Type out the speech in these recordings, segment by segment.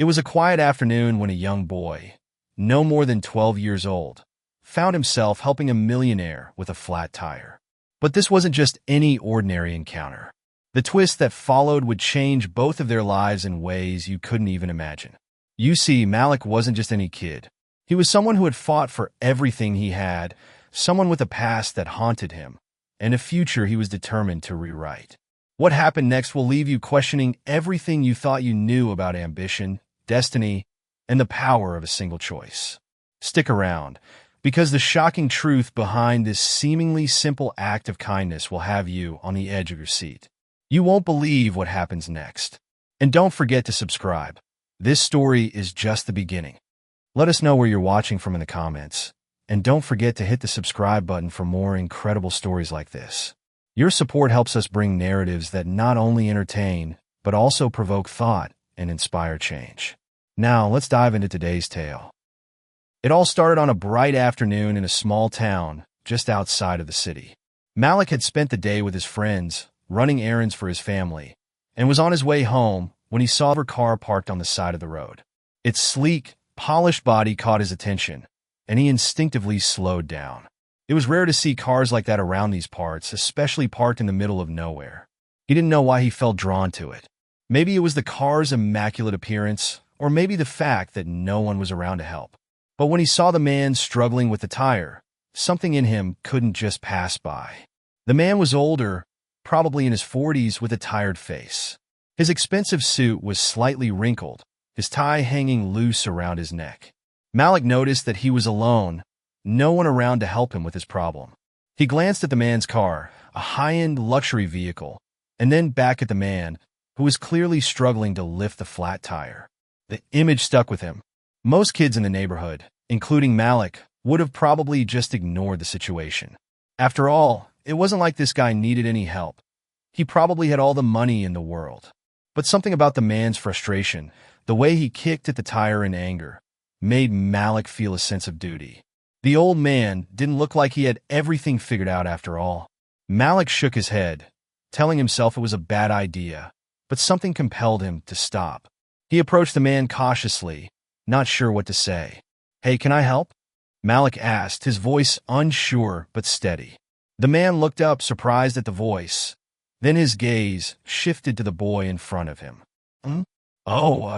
It was a quiet afternoon when a young boy, no more than 12 years old, found himself helping a millionaire with a flat tire. But this wasn't just any ordinary encounter. The twist that followed would change both of their lives in ways you couldn't even imagine. You see, Malik wasn't just any kid. He was someone who had fought for everything he had, someone with a past that haunted him, and a future he was determined to rewrite. What happened next will leave you questioning everything you thought you knew about ambition, destiny, and the power of a single choice. Stick around, because the shocking truth behind this seemingly simple act of kindness will have you on the edge of your seat. You won't believe what happens next. And don't forget to subscribe. This story is just the beginning. Let us know where you're watching from in the comments. And don't forget to hit the subscribe button for more incredible stories like this. Your support helps us bring narratives that not only entertain, but also provoke thought and inspire change. Now, let's dive into today's tale. It all started on a bright afternoon in a small town just outside of the city. Malik had spent the day with his friends, running errands for his family, and was on his way home when he saw her car parked on the side of the road. Its sleek, polished body caught his attention, and he instinctively slowed down. It was rare to see cars like that around these parts, especially parked in the middle of nowhere. He didn't know why he felt drawn to it. Maybe it was the car's immaculate appearance, or maybe the fact that no one was around to help. But when he saw the man struggling with the tire, something in him couldn't just pass by. The man was older, probably in his 40s, with a tired face. His expensive suit was slightly wrinkled, his tie hanging loose around his neck. Malik noticed that he was alone, no one around to help him with his problem. He glanced at the man's car, a high-end luxury vehicle, and then back at the man, who was clearly struggling to lift the flat tire. The image stuck with him. Most kids in the neighborhood, including Malik, would have probably just ignored the situation. After all, it wasn't like this guy needed any help. He probably had all the money in the world. But something about the man's frustration, the way he kicked at the tire in anger, made Malik feel a sense of duty. The old man didn't look like he had everything figured out after all. Malik shook his head, telling himself it was a bad idea, but something compelled him to stop. He approached the man cautiously, not sure what to say. "Hey, can I help?" Malik asked, his voice unsure but steady. The man looked up, surprised at the voice. Then his gaze shifted to the boy in front of him.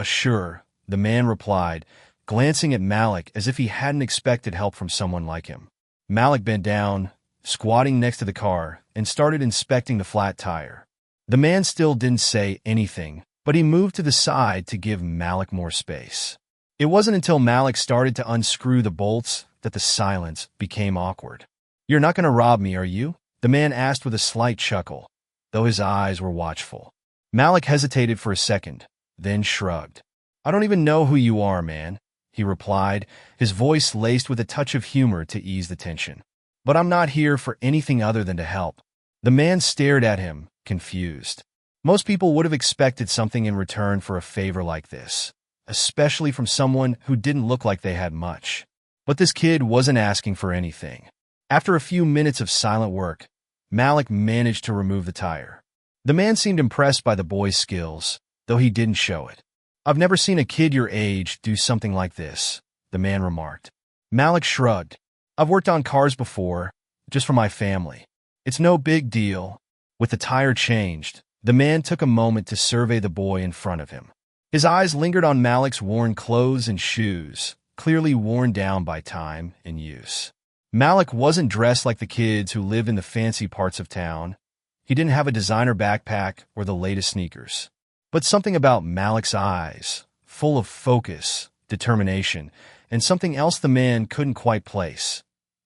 Sure," the man replied, glancing at Malik as if he hadn't expected help from someone like him. Malik bent down, squatting next to the car, and started inspecting the flat tire. The man still didn't say anything, but he moved to the side to give Malik more space. It wasn't until Malik started to unscrew the bolts that the silence became awkward. "You're not going to rob me, are you?" the man asked with a slight chuckle, though his eyes were watchful. Malik hesitated for a second, then shrugged. "I don't even know who you are, man," he replied, his voice laced with a touch of humor to ease the tension. "But I'm not here for anything other than to help." The man stared at him, confused. Most people would have expected something in return for a favor like this, especially from someone who didn't look like they had much. But this kid wasn't asking for anything. After a few minutes of silent work, Malik managed to remove the tire. The man seemed impressed by the boy's skills, though he didn't show it. "I've never seen a kid your age do something like this," the man remarked. Malik shrugged. "I've worked on cars before, just for my family. It's no big deal." With the tire changed, the man took a moment to survey the boy in front of him. His eyes lingered on Malik's worn clothes and shoes, clearly worn down by time and use. Malik wasn't dressed like the kids who live in the fancy parts of town. He didn't have a designer backpack or the latest sneakers. But something about Malik's eyes, full of focus, determination, and something else the man couldn't quite place,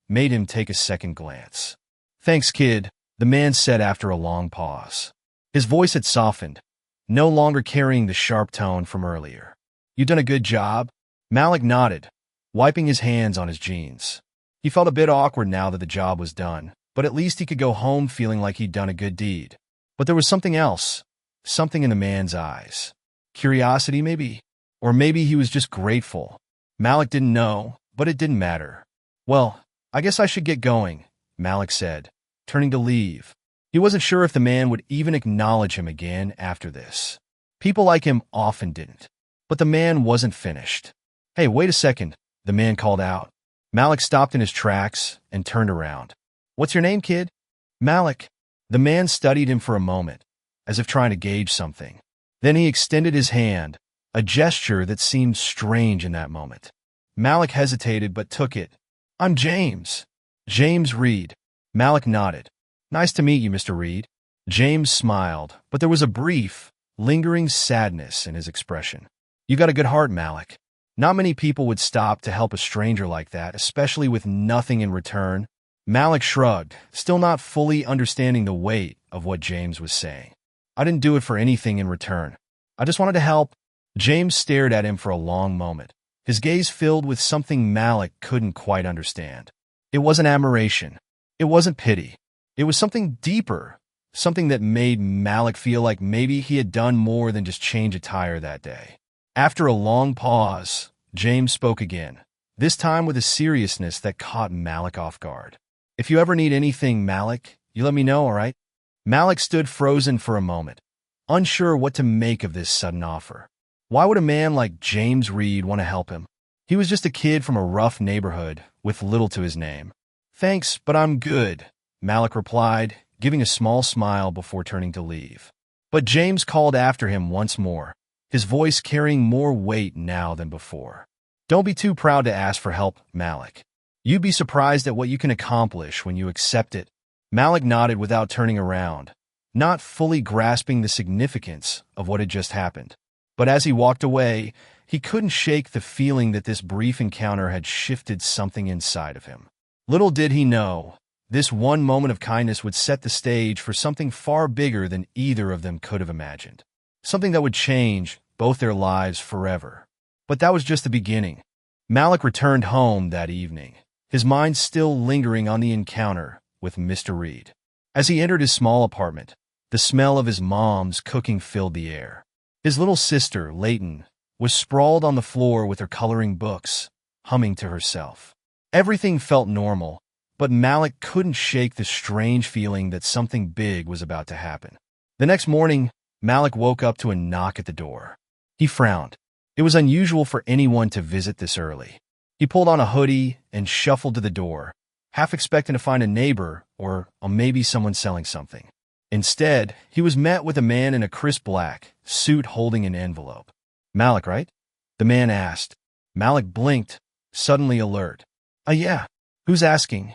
made him take a second glance. "Thanks, kid," the man said after a long pause. His voice had softened, no longer carrying the sharp tone from earlier. "You done a good job?" Malik nodded, wiping his hands on his jeans. He felt a bit awkward now that the job was done, but at least he could go home feeling like he'd done a good deed. But there was something else, something in the man's eyes. Curiosity, maybe? Or maybe he was just grateful. Malik didn't know, but it didn't matter. "Well, I guess I should get going," Malik said, turning to leave. He wasn't sure if the man would even acknowledge him again after this. People like him often didn't. But the man wasn't finished. "Hey, wait a second," the man called out. Malik stopped in his tracks and turned around. "What's your name, kid?" "Malik." The man studied him for a moment, as if trying to gauge something. Then he extended his hand, a gesture that seemed strange in that moment. Malik hesitated but took it. "I'm James." "James Reed." Malik nodded. "Nice to meet you, Mr. Reed." James smiled, but there was a brief, lingering sadness in his expression. "You got a good heart, Malik." Not many people would stop to help a stranger like that, especially with nothing in return. Malik shrugged, still not fully understanding the weight of what James was saying. "I didn't do it for anything in return. I just wanted to help." James stared at him for a long moment, his gaze filled with something Malik couldn't quite understand. It wasn't admiration. It wasn't pity. It was something deeper, something that made Malik feel like maybe he had done more than just change a tire that day. After a long pause, James spoke again, this time with a seriousness that caught Malik off guard. "If you ever need anything, Malik, you let me know, all right?" Malik stood frozen for a moment, unsure what to make of this sudden offer. Why would a man like James Reed want to help him? He was just a kid from a rough neighborhood with little to his name. "Thanks, but I'm good," Malik replied, giving a small smile before turning to leave. But James called after him once more, his voice carrying more weight now than before. "Don't be too proud to ask for help, Malik. You'd be surprised at what you can accomplish when you accept it." Malik nodded without turning around, not fully grasping the significance of what had just happened. But as he walked away, he couldn't shake the feeling that this brief encounter had shifted something inside of him. Little did he know, this one moment of kindness would set the stage for something far bigger than either of them could have imagined. Something that would change both their lives forever. But that was just the beginning. Malik returned home that evening, his mind still lingering on the encounter with Mr. Reed. As he entered his small apartment, the smell of his mom's cooking filled the air. His little sister, Leighton, was sprawled on the floor with her coloring books, humming to herself. Everything felt normal, but Malik couldn't shake the strange feeling that something big was about to happen. The next morning, Malik woke up to a knock at the door. He frowned. It was unusual for anyone to visit this early. He pulled on a hoodie and shuffled to the door, half expecting to find a neighbor or maybe someone selling something. Instead, he was met with a man in a crisp black suit holding an envelope. "Malik, right?" the man asked. Malik blinked, suddenly alert. Yeah. Who's asking?"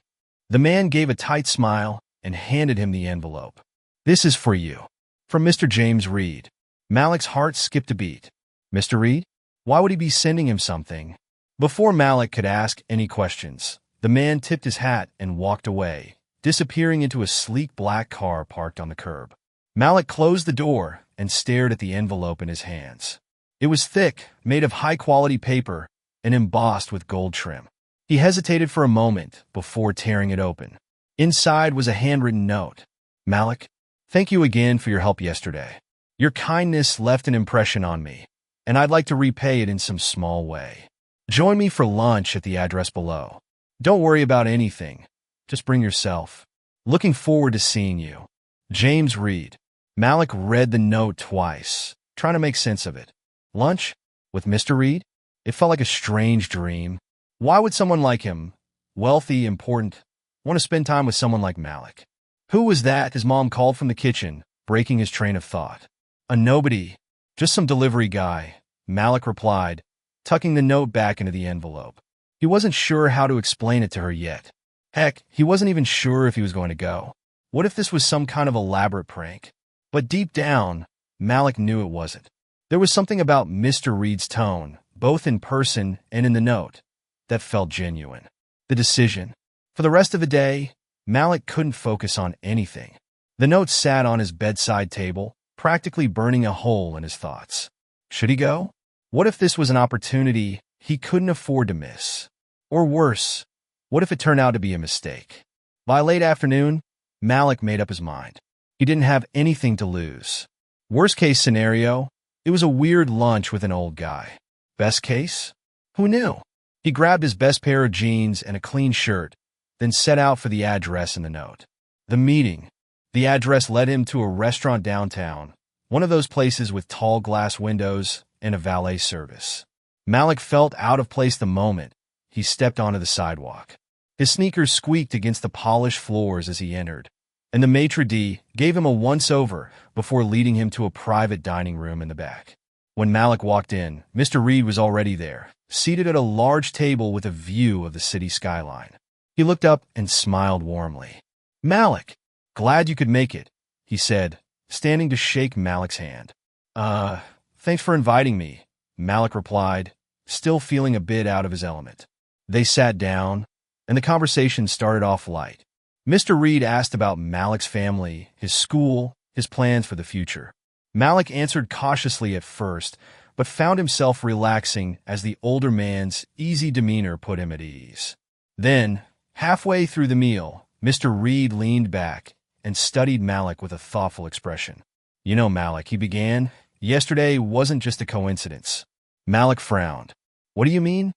The man gave a tight smile and handed him the envelope. "This is for you. From Mr. James Reed." Malik's heart skipped a beat. Mr. Reed? Why would he be sending him something? Before Malik could ask any questions, the man tipped his hat and walked away, disappearing into a sleek black car parked on the curb. Malik closed the door and stared at the envelope in his hands. It was thick, made of high-quality paper, and embossed with gold trim. He hesitated for a moment before tearing it open. Inside was a handwritten note. "Malik, thank you again for your help yesterday. Your kindness left an impression on me, and I'd like to repay it in some small way. Join me for lunch at the address below. Don't worry about anything. Just bring yourself. Looking forward to seeing you. James Reed." Malik read the note twice, trying to make sense of it. Lunch? With Mr. Reed? It felt like a strange dream. Why would someone like him, wealthy, important, want to spend time with someone like Malik? Who was that? His mom called from the kitchen, breaking his train of thought. "A nobody. Just some delivery guy," Malik replied, tucking the note back into the envelope. He wasn't sure how to explain it to her yet. Heck, he wasn't even sure if he was going to go. What if this was some kind of elaborate prank? But deep down, Malik knew it wasn't. There was something about Mr. Reed's tone, both in person and in the note, that felt genuine. The decision. For the rest of the day, Malik couldn't focus on anything. The note sat on his bedside table, practically burning a hole in his thoughts. Should he go? What if this was an opportunity he couldn't afford to miss? Or worse, what if it turned out to be a mistake? By late afternoon, Malik made up his mind. He didn't have anything to lose. Worst case scenario, it was a weird lunch with an old guy. Best case? Who knew? He grabbed his best pair of jeans and a clean shirt, then set out for the address in the note. The meeting. The address led him to a restaurant downtown, one of those places with tall glass windows and a valet service. Malik felt out of place the moment he stepped onto the sidewalk. His sneakers squeaked against the polished floors as he entered, and the maitre d' gave him a once-over before leading him to a private dining room in the back. When Malik walked in, Mr. Reed was already there, seated at a large table with a view of the city skyline. He looked up and smiled warmly. "Malik, glad you could make it," he said, standing to shake Malik's hand. Thanks for inviting me," Malik replied, still feeling a bit out of his element. They sat down, and the conversation started off light. Mr. Reed asked about Malik's family, his school, his plans for the future. Malik answered cautiously at first, but found himself relaxing as the older man's easy demeanor put him at ease. Then, halfway through the meal, Mr. Reed leaned back and studied Malik with a thoughtful expression. "You know, Malik," he began, "yesterday wasn't just a coincidence." Malik frowned. "What do you mean?"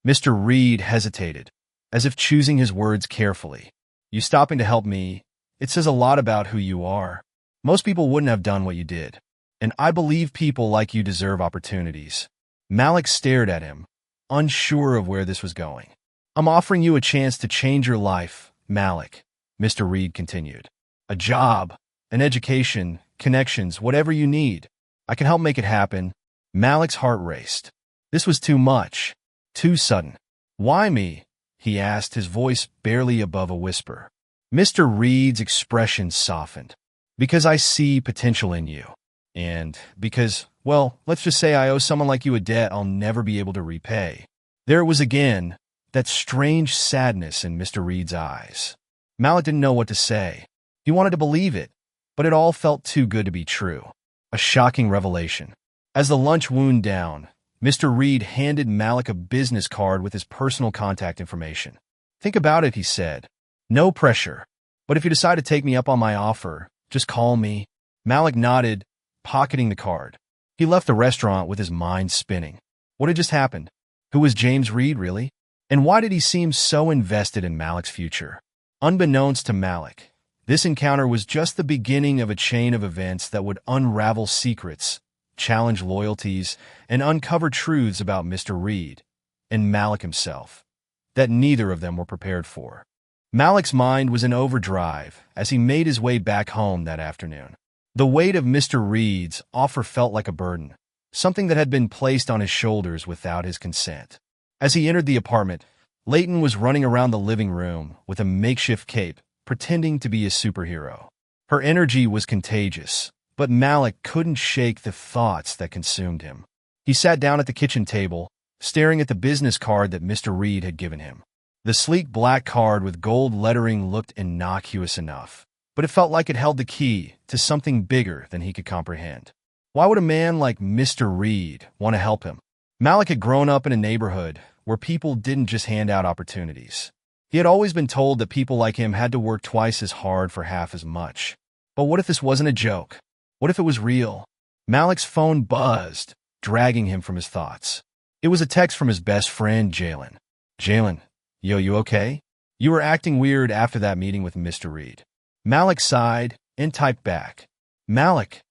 Mr. Reed hesitated, as if choosing his words carefully. "You stopping to help me, it says a lot about who you are. Most people wouldn't have done what you did. And I believe people like you deserve opportunities." Malik stared at him, unsure of where this was going. "I'm offering you a chance to change your life, Malik," Mr. Reed continued. "A job, an education, connections, whatever you need. I can help make it happen." Malik's heart raced. This was too much, too sudden. "Why me?" he asked, his voice barely above a whisper. Mr. Reed's expression softened. "Because I see potential in you. And because, well, let's just say I owe someone like you a debt I'll never be able to repay." There it was again, that strange sadness in Mr. Reed's eyes. Malik didn't know what to say. He wanted to believe it, but it all felt too good to be true. A shocking revelation. As the lunch wound down, Mr. Reed handed Malik a business card with his personal contact information. "Think about it," he said. "No pressure. But if you decide to take me up on my offer, just call me." Malik nodded, pocketing the card. He left the restaurant with his mind spinning. What had just happened? Who was James Reed, really? And why did he seem so invested in Malik's future? Unbeknownst to Malik, this encounter was just the beginning of a chain of events that would unravel secrets, challenge loyalties, and uncover truths about Mr. Reed and Malik himself that neither of them were prepared for. Malik's mind was in overdrive as he made his way back home that afternoon. The weight of Mr. Reed's offer felt like a burden, something that had been placed on his shoulders without his consent. As he entered the apartment, Leighton was running around the living room with a makeshift cape, pretending to be a superhero. Her energy was contagious, but Malik couldn't shake the thoughts that consumed him. He sat down at the kitchen table, staring at the business card that Mr. Reed had given him. The sleek black card with gold lettering looked innocuous enough, but it felt like it held the key to something bigger than he could comprehend. Why would a man like Mr. Reed want to help him? Malik had grown up in a neighborhood where people didn't just hand out opportunities. He had always been told that people like him had to work twice as hard for half as much. But what if this wasn't a joke? What if it was real? Malik's phone buzzed, dragging him from his thoughts. It was a text from his best friend, Jalen. "Jalen, yo, you okay? You were acting weird after that meeting with Mr. Reed." Malik sighed and typed back. "Malik,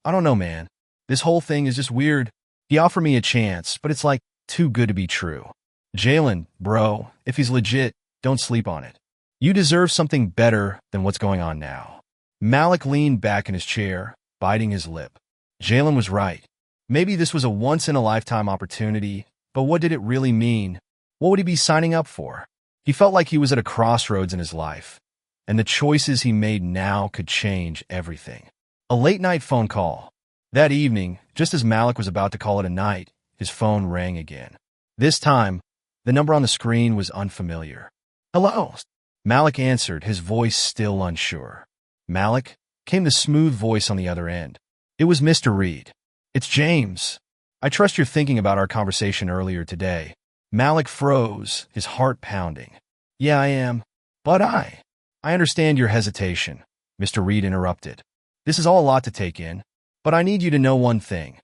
I don't know, man. This whole thing is just weird. He offered me a chance, but it's like too good to be true. Jalen, bro, if he's legit, don't sleep on it. You deserve something better than what's going on now." Malik leaned back in his chair, biting his lip. Jalen was right. Maybe this was a once-in-a-lifetime opportunity, but what did it really mean? What would he be signing up for? He felt like he was at a crossroads in his life, and the choices he made now could change everything. A late-night phone call. That evening, just as Malik was about to call it a night, his phone rang again. This time, the number on the screen was unfamiliar. "Hello?" Malik answered, his voice still unsure. "Malik?" came the smooth voice on the other end. It was Mr. Reed. "It's James. I trust you're thinking about our conversation earlier today." Malik froze, his heart pounding. "Yeah, I am. But I understand your hesitation," Mr. Reed interrupted. "This is all a lot to take in, but I need you to know one thing.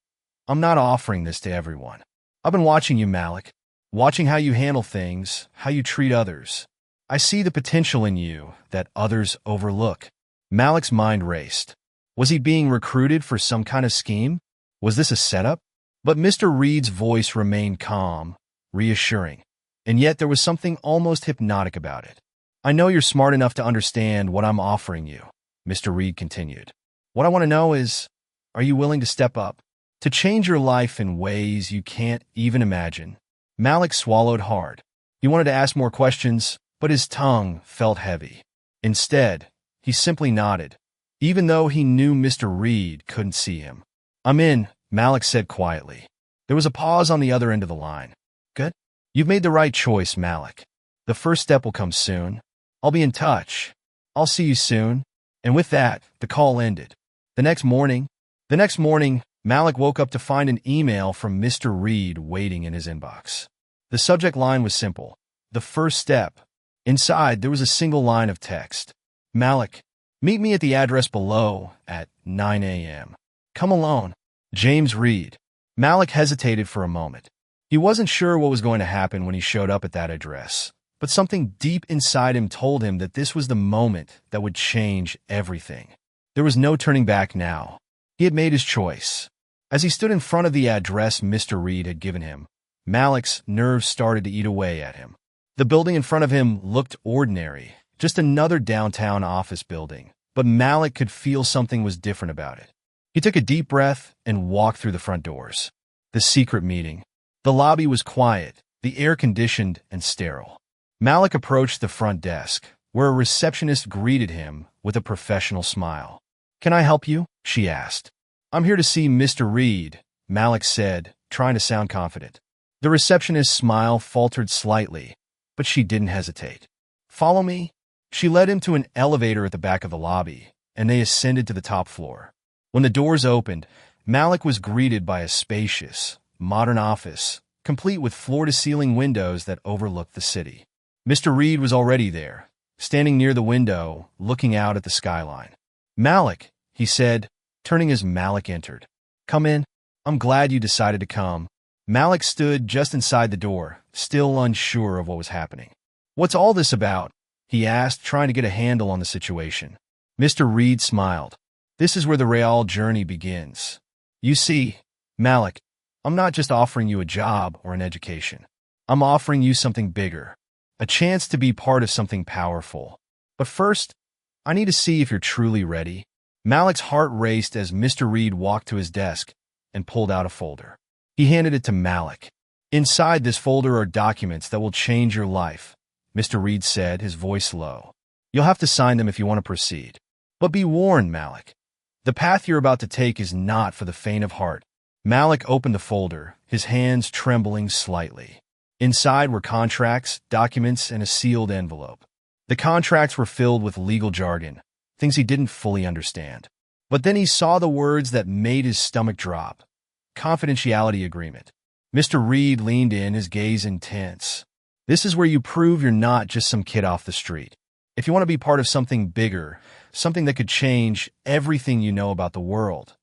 I'm not offering this to everyone. I've been watching you, Malik, watching how you handle things, how you treat others. I see the potential in you that others overlook." Malik's mind raced. Was he being recruited for some kind of scheme? Was this a setup? But Mr. Reed's voice remained calm, reassuring, and yet there was something almost hypnotic about it. "I know you're smart enough to understand what I'm offering you," Mr. Reed continued. "What I want to know is, are you willing to step up? To change your life in ways you can't even imagine?" Malik swallowed hard. He wanted to ask more questions, but his tongue felt heavy. Instead, he simply nodded, even though he knew Mr. Reed couldn't see him. "I'm in," Malik said quietly. There was a pause on the other end of the line. "Good. You've made the right choice, Malik. The first step will come soon. I'll be in touch. I'll see you soon." And with that, the call ended. The next morning, Malik woke up to find an email from Mr. Reed waiting in his inbox. The subject line was simple: the first step. Inside, there was a single line of text: "Malik, meet me at the address below at 9 a.m. Come alone. James Reed." Malik hesitated for a moment. He wasn't sure what was going to happen when he showed up at that address, but something deep inside him told him that this was the moment that would change everything. There was no turning back now. He had made his choice. As he stood in front of the address Mr. Reed had given him, Malik's nerves started to eat away at him. The building in front of him looked ordinary, just another downtown office building, but Malik could feel something was different about it. He took a deep breath and walked through the front doors. The secret meeting. The lobby was quiet, the air conditioned and sterile. Malik approached the front desk, where a receptionist greeted him with a professional smile. "Can I help you?" she asked. "I'm here to see Mr. Reed," Malik said, trying to sound confident. The receptionist's smile faltered slightly, but she didn't hesitate. "Follow me." She led him to an elevator at the back of the lobby, and they ascended to the top floor. When the doors opened, Malik was greeted by a spacious, modern office, complete with floor-to-ceiling windows that overlooked the city. Mr. Reed was already there, standing near the window, looking out at the skyline. "Malik," he said, turning as Malik entered. "Come in. I'm glad you decided to come." Malik stood just inside the door, still unsure of what was happening. "What's all this about?" he asked, trying to get a handle on the situation. Mr. Reed smiled. "This is where the real journey begins. You see, Malik, I'm not just offering you a job or an education. I'm offering you something bigger, a chance to be part of something powerful. But first, I need to see if you're truly ready." Malik's heart raced as Mr. Reed walked to his desk and pulled out a folder. He handed it to Malik. "Inside this folder are documents that will change your life," Mr. Reed said, his voice low. "You'll have to sign them if you want to proceed. But be warned, Malik. The path you're about to take is not for the faint of heart." Malik opened the folder, his hands trembling slightly. Inside were contracts, documents, and a sealed envelope. The contracts were filled with legal jargon, things he didn't fully understand. But then he saw the words that made his stomach drop. Confidentiality agreement. Mr. Reed leaned in, his gaze intense. "This is where you prove you're not just some kid off the street. If you want to be part of something bigger, something that could change everything you know about the world,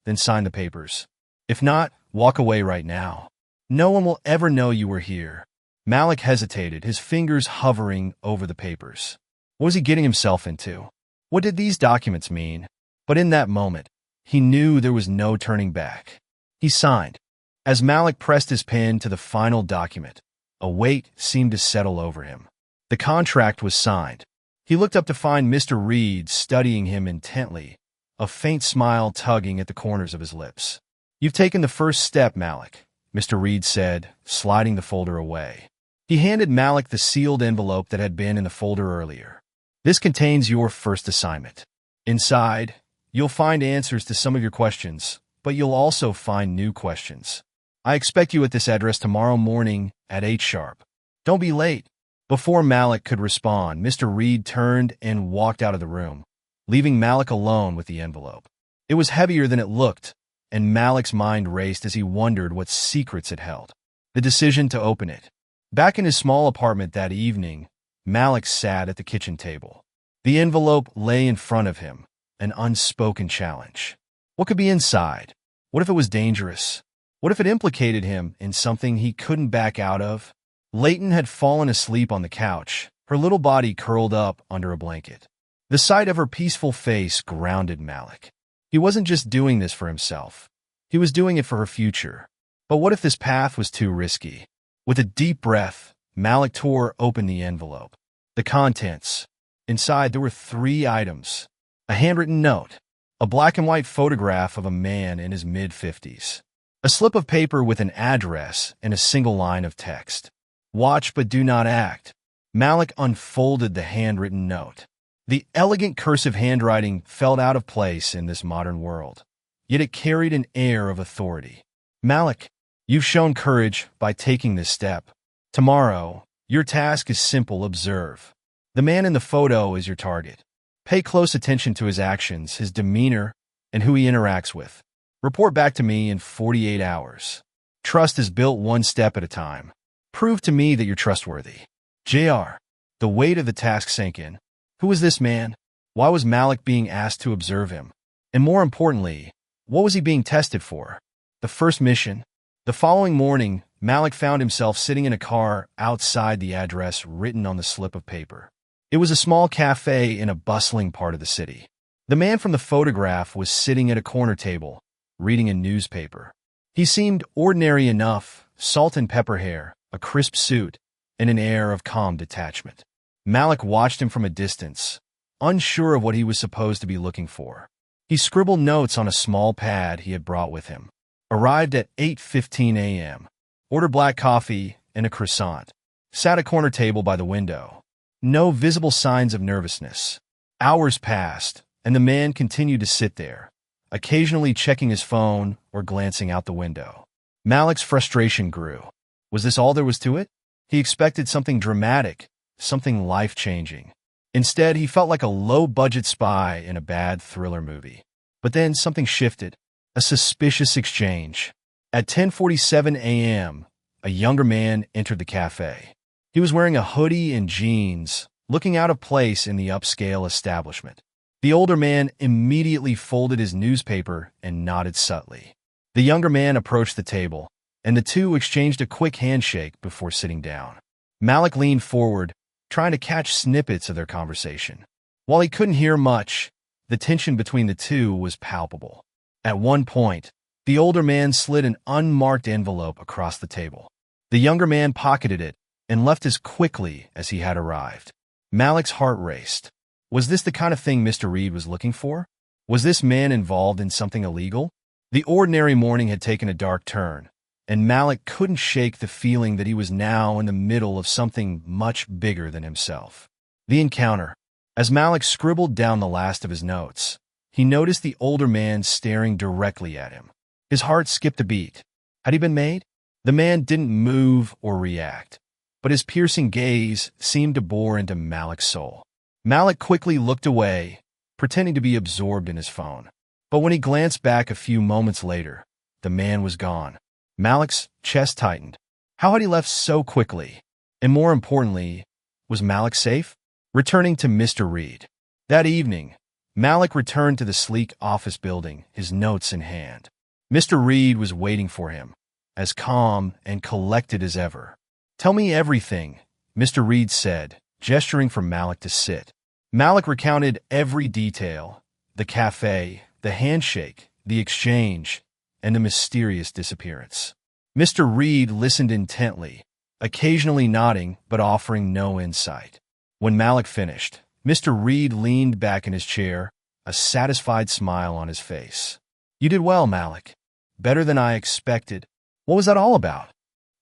then sign the papers. If not, walk away right now. No one will ever know you were here." Malik hesitated, his fingers hovering over the papers. What was he getting himself into? What did these documents mean? But in that moment, he knew there was no turning back. He signed. As Malik pressed his pen to the final document, a weight seemed to settle over him. The contract was signed. He looked up to find Mr. Reed studying him intently, a faint smile tugging at the corners of his lips. "You've taken the first step, Malik," Mr. Reed said, sliding the folder away. He handed Malik the sealed envelope that had been in the folder earlier. "This contains your first assignment. Inside, you'll find answers to some of your questions, but you'll also find new questions. I expect you at this address tomorrow morning at 8 sharp. Don't be late." Before Malik could respond, Mr. Reed turned and walked out of the room, leaving Malik alone with the envelope. It was heavier than it looked, and Malik's mind raced as he wondered what secrets it held. The decision to open it. Back in his small apartment that evening, Malik sat at the kitchen table. The envelope lay in front of him, an unspoken challenge. What could be inside? What if it was dangerous? What if it implicated him in something he couldn't back out of? Leighton had fallen asleep on the couch, her little body curled up under a blanket. The sight of her peaceful face grounded Malik. He wasn't just doing this for himself. He was doing it for her future. But what if this path was too risky? With a deep breath, Malik tore open the envelope. The contents. Inside, there were 3 items. A handwritten note. A black and white photograph of a man in his mid-50s. A slip of paper with an address and a single line of text. Watch but do not act. Malik unfolded the handwritten note. The elegant cursive handwriting felt out of place in this modern world, yet it carried an air of authority. Malik, you've shown courage by taking this step. Tomorrow, your task is simple: observe. The man in the photo is your target. Pay close attention to his actions, his demeanor, and who he interacts with. Report back to me in 48 hours. Trust is built one step at a time. Prove to me that you're trustworthy. JR. The weight of the task sank in. Who was this man? Why was Malik being asked to observe him? And more importantly, what was he being tested for? The first mission. The following morning, Malik found himself sitting in a car outside the address written on the slip of paper. It was a small cafe in a bustling part of the city. The man from the photograph was sitting at a corner table, reading a newspaper. He seemed ordinary enough: salt and pepper hair, a crisp suit, and an air of calm detachment. Malik watched him from a distance, unsure of what he was supposed to be looking for. He scribbled notes on a small pad he had brought with him. Arrived at 8:15 a.m. Ordered black coffee and a croissant. Sat at a corner table by the window. No visible signs of nervousness. Hours passed, and the man continued to sit there, occasionally checking his phone or glancing out the window. Malik's frustration grew. Was this all there was to it? He expected something dramatic, something life-changing. Instead, he felt like a low-budget spy in a bad thriller movie. But then something shifted. A suspicious exchange. At 10:47 a.m., a younger man entered the cafe. He was wearing a hoodie and jeans, looking out of place in the upscale establishment. The older man immediately folded his newspaper and nodded subtly. The younger man approached the table, and the two exchanged a quick handshake before sitting down. Malik leaned forward, trying to catch snippets of their conversation. While he couldn't hear much, the tension between the two was palpable. At one point, the older man slid an unmarked envelope across the table. The younger man pocketed it and left as quickly as he had arrived. Malik's heart raced. Was this the kind of thing Mr. Reed was looking for? Was this man involved in something illegal? The ordinary morning had taken a dark turn, and Malik couldn't shake the feeling that he was now in the middle of something much bigger than himself. The encounter. As Malik scribbled down the last of his notes, he noticed the older man staring directly at him. His heart skipped a beat. Had he been made? The man didn't move or react, but his piercing gaze seemed to bore into Malik's soul. Malik quickly looked away, pretending to be absorbed in his phone. But when he glanced back a few moments later, the man was gone. Malik's chest tightened. How had he left so quickly? And more importantly, was Malik safe? Returning to Mr. Reed. That evening, Malik returned to the sleek office building, his notes in hand. Mr. Reed was waiting for him, as calm and collected as ever. "Tell me everything," Mr. Reed said, gesturing for Malik to sit. Malik recounted every detail: the cafe, the handshake, the exchange, and the mysterious disappearance. Mr. Reed listened intently, occasionally nodding but offering no insight. When Malik finished, Mr. Reed leaned back in his chair, a satisfied smile on his face. "You did well, Malik. Better than I expected. What was that all about?"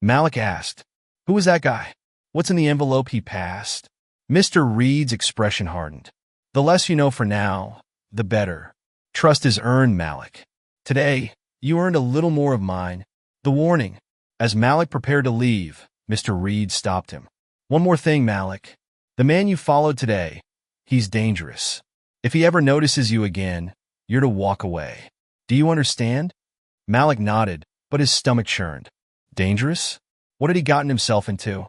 Malik asked. "Who was that guy? What's in the envelope he passed?" Mr. Reed's expression hardened. "The less you know for now, the better. Trust is earned, Malik. Today, you earned a little more of mine." The warning. As Malik prepared to leave, Mr. Reed stopped him. "One more thing, Malik. The man you followed today, he's dangerous. If he ever notices you again, you're to walk away. Do you understand?" Malik nodded, but his stomach churned. Dangerous? What had he gotten himself into?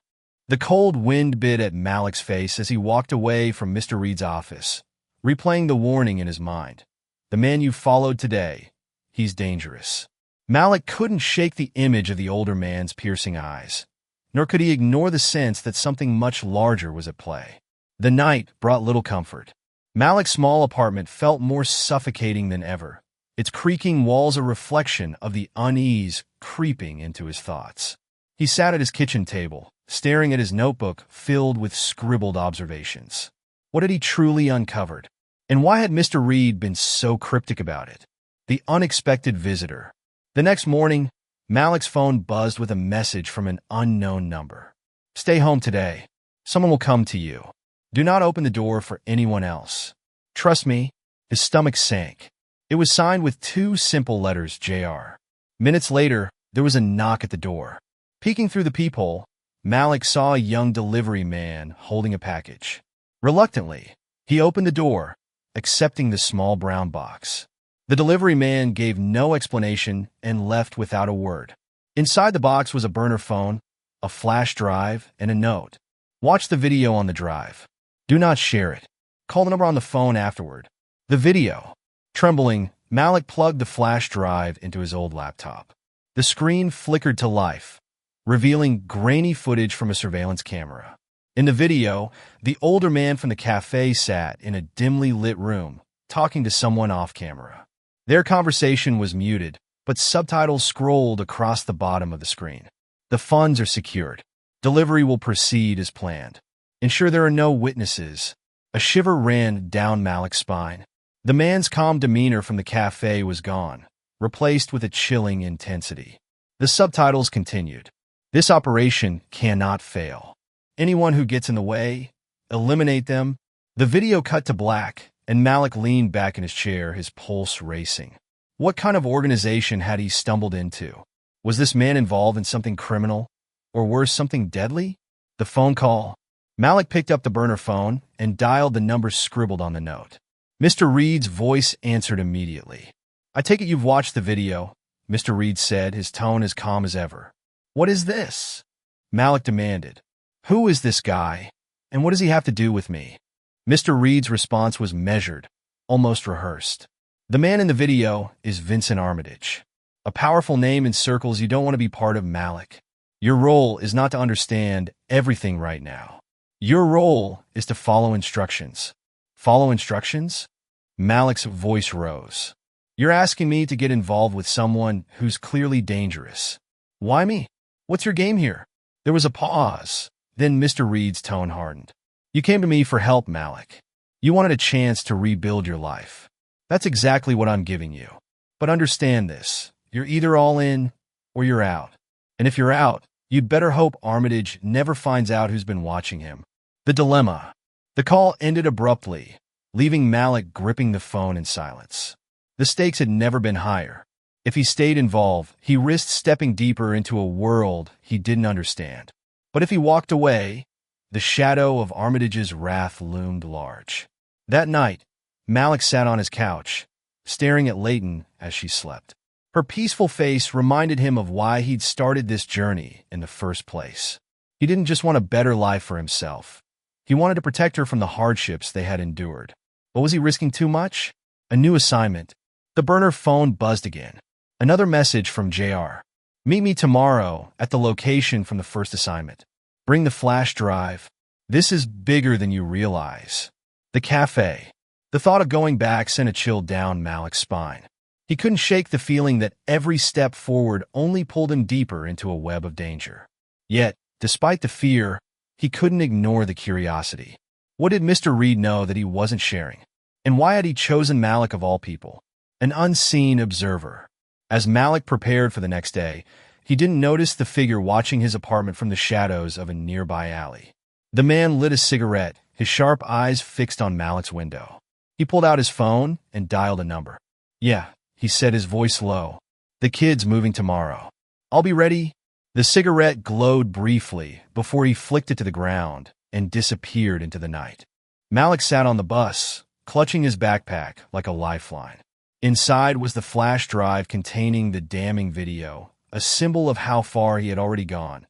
The cold wind bit at Malik's face as he walked away from Mr. Reed's office, replaying the warning in his mind. "The man you followed today, he's dangerous." Malik couldn't shake the image of the older man's piercing eyes, nor could he ignore the sense that something much larger was at play. The night brought little comfort. Malik's small apartment felt more suffocating than ever, its creaking walls a reflection of the unease creeping into his thoughts. He sat at his kitchen table, staring at his notebook filled with scribbled observations. What had he truly uncovered? And why had Mr. Reed been so cryptic about it? The unexpected visitor. The next morning, Malik's phone buzzed with a message from an unknown number. Stay home today. Someone will come to you. Do not open the door for anyone else. Trust me. His stomach sank. It was signed with 2 simple letters, J.R. Minutes later, there was a knock at the door. Peeking through the peephole, Malik saw a young delivery man holding a package. Reluctantly, he opened the door, accepting the small brown box. The delivery man gave no explanation and left without a word. Inside the box was a burner phone, a flash drive, and a note. Watch the video on the drive. Do not share it. Call the number on the phone afterward. The video. Trembling, Malik plugged the flash drive into his old laptop. The screen flickered to life, revealing grainy footage from a surveillance camera. In the video, the older man from the cafe sat in a dimly lit room, talking to someone off-camera. Their conversation was muted, but subtitles scrolled across the bottom of the screen. The funds are secured. Delivery will proceed as planned. Ensure there are no witnesses. A shiver ran down Malik's spine. The man's calm demeanor from the cafe was gone, replaced with a chilling intensity. The subtitles continued. This operation cannot fail. Anyone who gets in the way, eliminate them. The video cut to black, and Malik leaned back in his chair, his pulse racing. What kind of organization had he stumbled into? Was this man involved in something criminal? Or worse, something deadly? The phone call. Malik picked up the burner phone and dialed the number scribbled on the note. Mr. Reed's voice answered immediately. I take it you've watched the video, Mr. Reed said, his tone as calm as ever. What is this? Malik demanded. Who is this guy, and what does he have to do with me? Mr. Reed's response was measured, almost rehearsed. The man in the video is Vincent Armitage. A powerful name in circles you don't want to be part of, Malik. Your role is not to understand everything right now. Your role is to follow instructions. Follow instructions? Malik's voice rose. You're asking me to get involved with someone who's clearly dangerous. Why me? What's your game here? There was a pause. Then Mr. Reed's tone hardened. You came to me for help, Malik. You wanted a chance to rebuild your life. That's exactly what I'm giving you. But understand this. You're either all in or you're out. And if you're out, you'd better hope Armitage never finds out who's been watching him. The dilemma. The call ended abruptly, leaving Malik gripping the phone in silence. The stakes had never been higher. If he stayed involved, he risked stepping deeper into a world he didn't understand. But if he walked away, the shadow of Armitage's wrath loomed large. That night, Malik sat on his couch, staring at Leighton as she slept. Her peaceful face reminded him of why he'd started this journey in the first place. He didn't just want a better life for himself. He wanted to protect her from the hardships they had endured. But was he risking too much? A new assignment. The burner phone buzzed again. Another message from J.R. Meet me tomorrow at the location from the first assignment. Bring the flash drive. This is bigger than you realize. The cafe. The thought of going back sent a chill down Malik's spine. He couldn't shake the feeling that every step forward only pulled him deeper into a web of danger. Yet, despite the fear, he couldn't ignore the curiosity. What did Mr. Reed know that he wasn't sharing? And why had he chosen Malik of all people? An unseen observer. As Malik prepared for the next day, he didn't notice the figure watching his apartment from the shadows of a nearby alley. The man lit a cigarette, his sharp eyes fixed on Malik's window. He pulled out his phone and dialed a number. Yeah, he said, his voice low. The kid's moving tomorrow. I'll be ready. The cigarette glowed briefly before he flicked it to the ground and disappeared into the night. Malik sat on the bus, clutching his backpack like a lifeline. Inside was the flash drive containing the damning video, a symbol of how far he had already gone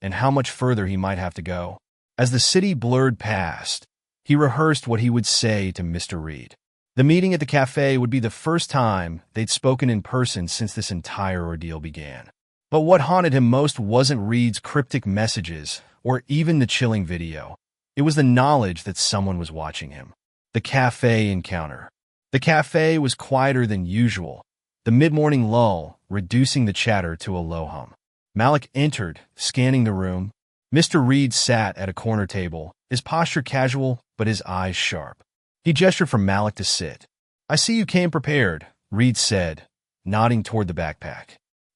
and how much further he might have to go. As the city blurred past, he rehearsed what he would say to Mr. Reed. The meeting at the cafe would be the first time they'd spoken in person since this entire ordeal began. But what haunted him most wasn't Reed's cryptic messages or even the chilling video. It was the knowledge that someone was watching him. The cafe encounter. The cafe was quieter than usual, the mid-morning lull reducing the chatter to a low hum. Malik entered, scanning the room. Mr. Reed sat at a corner table, his posture casual but his eyes sharp. He gestured for Malik to sit. "I see you came prepared," Reed said, nodding toward the backpack.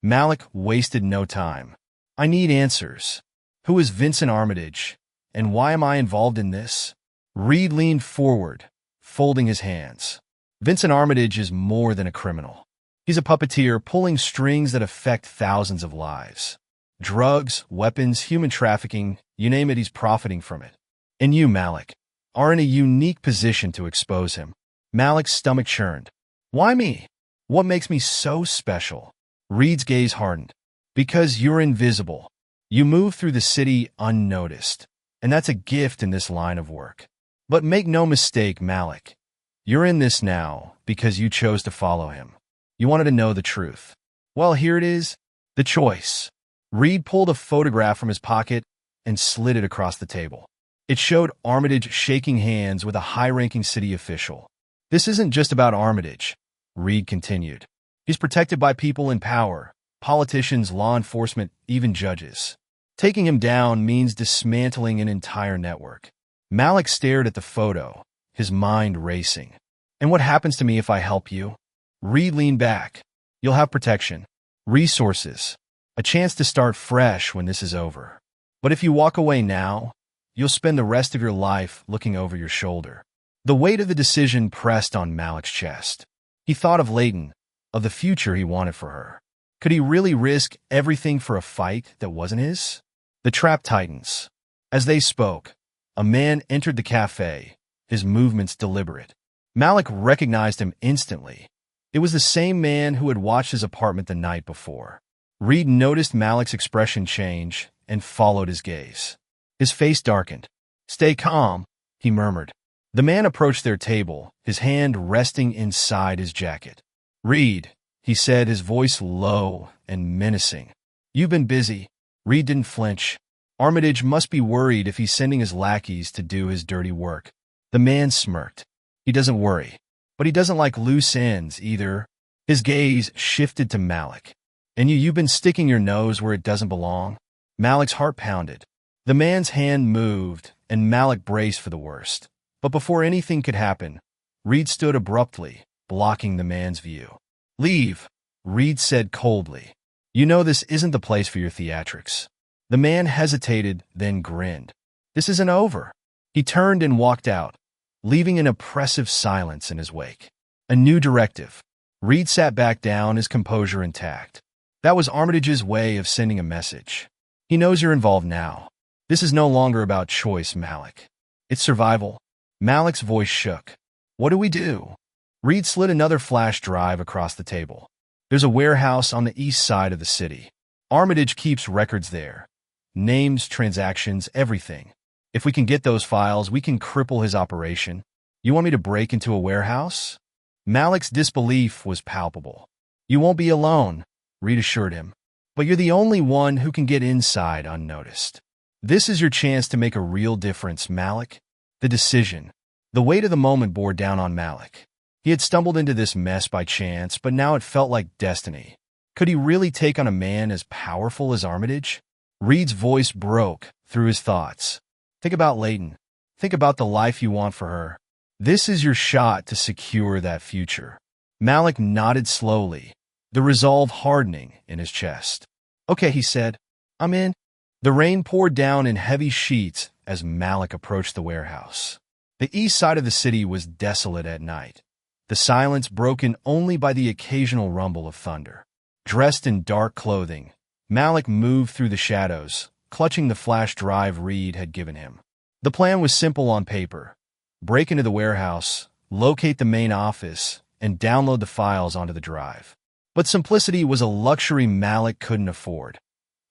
Malik wasted no time. "I need answers. Who is Vincent Armitage, and why am I involved in this?" Reed leaned forward, folding his hands. "Vincent Armitage is more than a criminal. He's a puppeteer pulling strings that affect thousands of lives. Drugs, weapons, human trafficking, you name it, he's profiting from it. And you, Malik, are in a unique position to expose him." Malik's stomach churned. "Why me? What makes me so special?" Reed's gaze hardened. "Because you're invisible. You move through the city unnoticed, and that's a gift in this line of work. But make no mistake, Malik, you're in this now because you chose to follow him. You wanted to know the truth. Well, here it is, the choice." Reed pulled a photograph from his pocket and slid it across the table. It showed Armitage shaking hands with a high-ranking city official. "This isn't just about Armitage," Reed continued. "He's protected by people in power, politicians, law enforcement, even judges. Taking him down means dismantling an entire network." Malik stared at the photo, his mind racing. "And what happens to me if I help you?" Reed leaned back. "You'll have protection, resources, a chance to start fresh when this is over. But if you walk away now, you'll spend the rest of your life looking over your shoulder." The weight of the decision pressed on Malik's chest. He thought of Layton, of the future he wanted for her. Could he really risk everything for a fight that wasn't his? The trap tightens. As they spoke, a man entered the cafe, his movements deliberate. Malik recognized him instantly. It was the same man who had watched his apartment the night before. Reed noticed Malik's expression change and followed his gaze. His face darkened. "Stay calm," he murmured. The man approached their table, his hand resting inside his jacket. "Reed," he said, his voice low and menacing. "You've been busy." Reed didn't flinch. "Armitage must be worried if he's sending his lackeys to do his dirty work." The man smirked. "He doesn't worry, but he doesn't like loose ends either." His gaze shifted to Malik. "And you've been sticking your nose where it doesn't belong?" Malik's heart pounded. The man's hand moved, and Malik braced for the worst. But before anything could happen, Reed stood abruptly, blocking the man's view. "Leave," Reed said coldly. "You know this isn't the place for your theatrics." The man hesitated, then grinned. "This isn't over." He turned and walked out, leaving an oppressive silence in his wake. A new directive. Reed sat back down, his composure intact. That was Armitage's way of sending a message. "He knows you're involved now. This is no longer about choice, Malik. It's survival." Malik's voice shook. "What do we do?" Reed slid another flash drive across the table. "There's a warehouse on the east side of the city. Armitage keeps records there. Names, transactions, everything. If we can get those files, we can cripple his operation." "You want me to break into a warehouse?" Malik's disbelief was palpable. "You won't be alone," Reed assured him. "But you're the only one who can get inside unnoticed. This is your chance to make a real difference, Malik." The decision. The weight of the moment bore down on Malik. He had stumbled into this mess by chance, but now it felt like destiny. Could he really take on a man as powerful as Armitage? Reed's voice broke through his thoughts. "Think about Layton. Think about the life you want for her. This is your shot to secure that future." Malik nodded slowly, the resolve hardening in his chest. "Okay," he said. "I'm in." The rain poured down in heavy sheets as Malik approached the warehouse. The east side of the city was desolate at night, the silence broken only by the occasional rumble of thunder. Dressed in dark clothing, Malik moved through the shadows, clutching the flash drive Reed had given him. The plan was simple on paper. Break into the warehouse, locate the main office, and download the files onto the drive. But simplicity was a luxury Malik couldn't afford,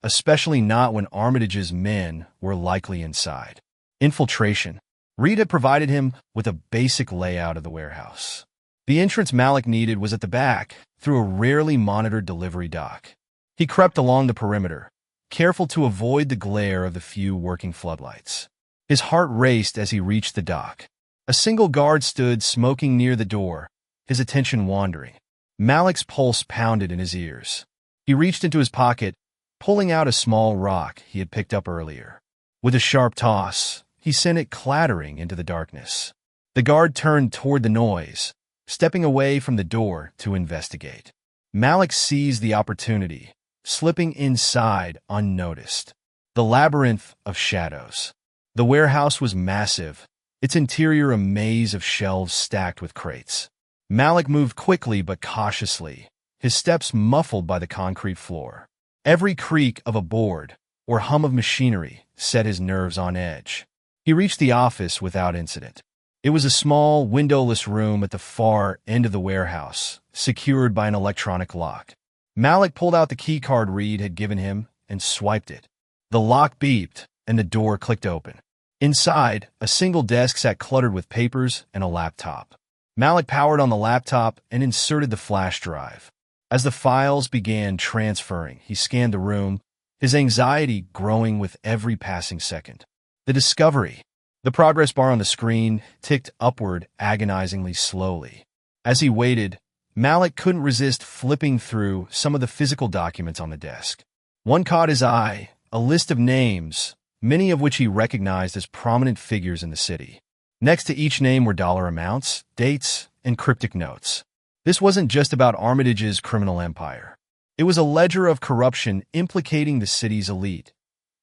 especially not when Armitage's men were likely inside. Infiltration. Reed had provided him with a basic layout of the warehouse. The entrance Malik needed was at the back, through a rarely monitored delivery dock. He crept along the perimeter, careful to avoid the glare of the few working floodlights. His heart raced as he reached the dock. A single guard stood smoking near the door, his attention wandering. Malik's pulse pounded in his ears. He reached into his pocket, pulling out a small rock he had picked up earlier. With a sharp toss, he sent it clattering into the darkness. The guard turned toward the noise, stepping away from the door to investigate. Malik seized the opportunity, slipping inside unnoticed. The labyrinth of shadows. The warehouse was massive, its interior a maze of shelves stacked with crates. Malik moved quickly but cautiously, his steps muffled by the concrete floor. Every creak of a board or hum of machinery set his nerves on edge. He reached the office without incident. It was a small, windowless room at the far end of the warehouse, secured by an electronic lock. Malik pulled out the keycard Reed had given him and swiped it. The lock beeped, and the door clicked open. Inside, a single desk sat cluttered with papers and a laptop. Malik powered on the laptop and inserted the flash drive. As the files began transferring, he scanned the room, his anxiety growing with every passing second. The discovery. The progress bar on the screen ticked upward agonizingly slowly. As he waited, Malik couldn't resist flipping through some of the physical documents on the desk. One caught his eye, a list of names, many of which he recognized as prominent figures in the city. Next to each name were dollar amounts, dates, and cryptic notes. This wasn't just about Armitage's criminal empire. It was a ledger of corruption implicating the city's elite,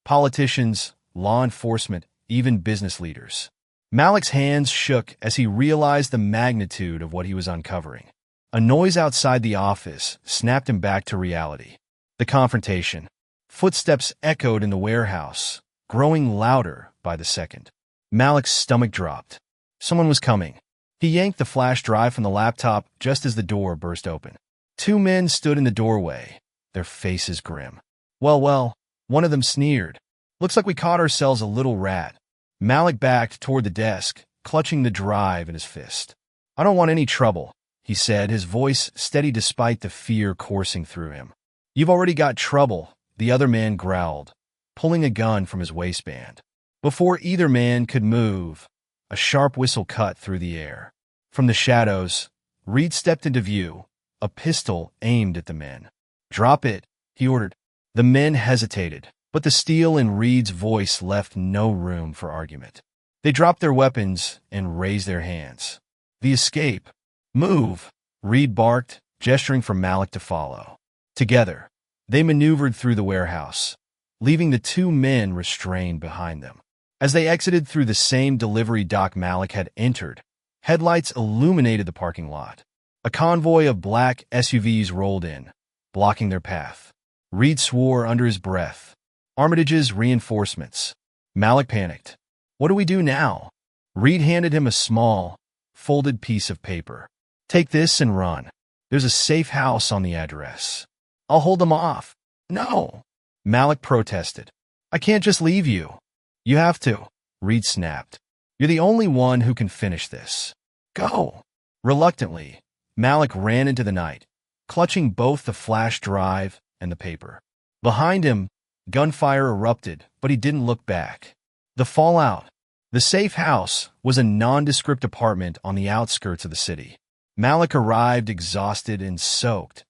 politicians, law enforcement, even business leaders. Malik's hands shook as he realized the magnitude of what he was uncovering. A noise outside the office snapped him back to reality. The confrontation. Footsteps echoed in the warehouse, growing louder by the second. Malik's stomach dropped. Someone was coming. He yanked the flash drive from the laptop just as the door burst open. Two men stood in the doorway, their faces grim. Well, one of them sneered. Looks like we caught ourselves a little rat. Malik backed toward the desk, clutching the drive in his fist. I don't want any trouble, he said, his voice steady despite the fear coursing through him. You've already got trouble, the other man growled, pulling a gun from his waistband. Before either man could move, a sharp whistle cut through the air. From the shadows, Reed stepped into view, a pistol aimed at the men. Drop it, he ordered. The men hesitated, but the steel in Reed's voice left no room for argument. They dropped their weapons and raised their hands. The escape. Move, Reed barked, gesturing for Malik to follow. Together, they maneuvered through the warehouse, leaving the two men restrained behind them. As they exited through the same delivery dock Malik had entered, headlights illuminated the parking lot. A convoy of black SUVs rolled in, blocking their path. Reed swore under his breath. Armitage's reinforcements. Malik panicked. What do we do now? Reed handed him a small, folded piece of paper. Take this and run. There's a safe house on the address. I'll hold them off. No, Malik protested. I can't just leave you. You have to, Reed snapped. You're the only one who can finish this. Go. Reluctantly, Malik ran into the night, clutching both the flash drive and the paper. Behind him, gunfire erupted, but he didn't look back. The fallout. The safe house was a nondescript apartment on the outskirts of the city. Malik arrived exhausted and soaked,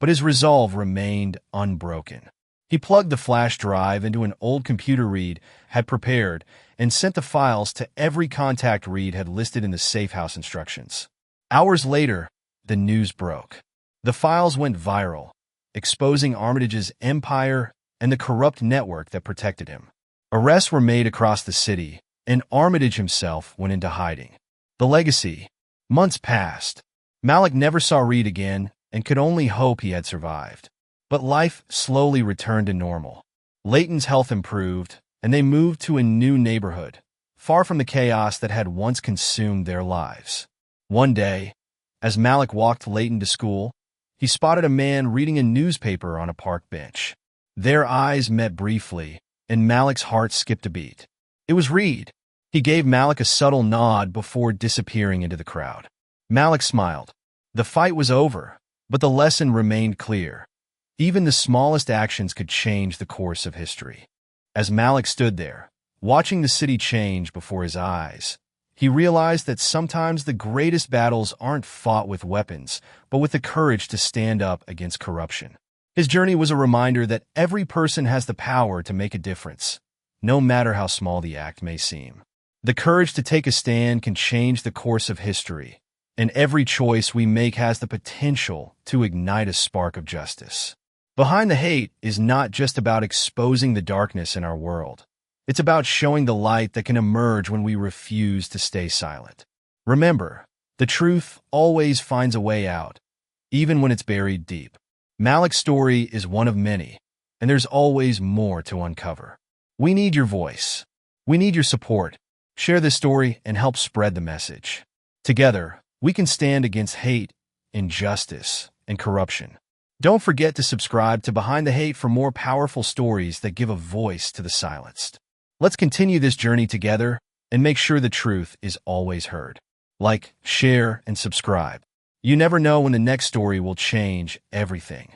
but his resolve remained unbroken. He plugged the flash drive into an old computer Reed had prepared and sent the files to every contact Reed had listed in the safe house instructions. Hours later, the news broke. The files went viral, exposing Armitage's empire and the corrupt network that protected him. Arrests were made across the city, and Armitage himself went into hiding. The legacy. Months passed. Malik never saw Reed again and could only hope he had survived. But life slowly returned to normal. Layton's health improved, and they moved to a new neighborhood, far from the chaos that had once consumed their lives. One day, as Malik walked Layton to school, he spotted a man reading a newspaper on a park bench. Their eyes met briefly, and Malik's heart skipped a beat. It was Reed. He gave Malik a subtle nod before disappearing into the crowd. Malik smiled. The fight was over, but the lesson remained clear. Even the smallest actions could change the course of history. As Malik stood there, watching the city change before his eyes, He realized that sometimes the greatest battles aren't fought with weapons, but with the courage to stand up against corruption. His journey was a reminder that every person has the power to make a difference, no matter how small the act may seem. The courage to take a stand can change the course of history, and every choice we make has the potential to ignite a spark of justice. Behind the Hate is not just about exposing the darkness in our world. It's about showing the light that can emerge when we refuse to stay silent. Remember, the truth always finds a way out, even when it's buried deep. Malik's story is one of many, and there's always more to uncover. We need your voice. We need your support. Share this story and help spread the message. Together, we can stand against hate, injustice, and corruption. Don't forget to subscribe to Behind the Hate for more powerful stories that give a voice to the silenced. Let's continue this journey together and make sure the truth is always heard. Like, share, and subscribe. You never know when the next story will change everything.